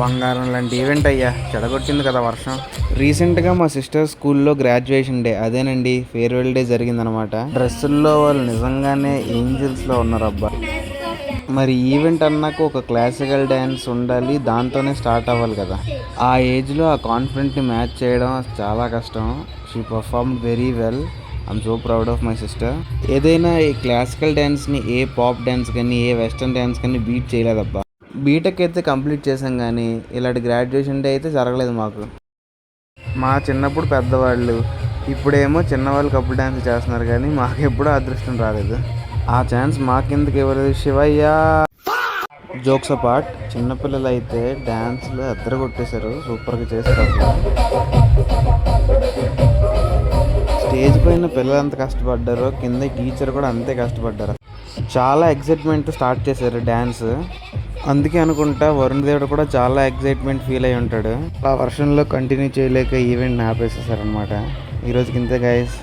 బంగారం లాంటి ఈవెంట్ అయ్యా, చెడగొట్టింది కదా వర్షం. రీసెంట్గా మా సిస్టర్ స్కూల్లో గ్రాడ్యుయేషన్ డే, అదేనండి ఫేర్వెల్ డే జరిగిందనమాట. డ్రెస్సుల్లో వాళ్ళు నిజంగానే ఏంజిల్స్లో ఉన్నారు అబ్బా. మరి ఈవెంట్ అన్నాక ఒక క్లాసికల్ డ్యాన్స్ ఉండాలి, దాంతోనే స్టార్ట్ అవ్వాలి కదా. ఆ ఏజ్లో ఆ కాన్ఫిడెంట్ని మ్యాచ్ చేయడం చాలా కష్టం. She perform very well. I'm so proud of my sister. ఏదైనా ఈ క్లాసికల్ డ్యాన్స్ని ఏ పాప్ డ్యాన్స్ కానీ ఏ వెస్ట్రన్ డ్యాన్స్ కానీ బీట్ చేయలేదబ్బా. బీటెక్ అయితే కంప్లీట్ చేసాం కానీ ఇలాంటి గ్రాడ్యుయేషన్ డే అయితే జరగలేదు మాకు. మా చిన్నప్పుడు పెద్దవాళ్ళు, ఇప్పుడేమో చిన్నవాళ్ళు కపుల్ డ్యాన్స్ చేస్తున్నారు కానీ మాకు ఎప్పుడూ అదృష్టం రాలేదు. ఆ ఛాన్స్ మాకెందుకు ఇవ్వలేదు శివయ్య. జోక్స్ అపార్ట్, చిన్నపిల్లలు అయితే డ్యాన్స్లు అద్దరు కొట్టేశారు, సూపర్గా చేశారు అసలు. స్టేజ్ పైన పిల్లలు ఎంత కష్టపడ్డారో కింద టీచర్ కూడా అంతే కష్టపడ్డారు. చాలా ఎక్సైట్మెంట్ స్టార్ట్ చేశారు డ్యాన్స్. అందుకే అనుకుంటా వరుణ్ దేవుడు కూడా చాలా ఎక్సైట్మెంట్ ఫీల్ అయి ఉంటాడు. ఆ వర్షన్లో కంటిన్యూ చేయలేక ఈవెంట్ని ఆపేసేసారనమాట. ఈరోజుకి ఇంతే గైస్.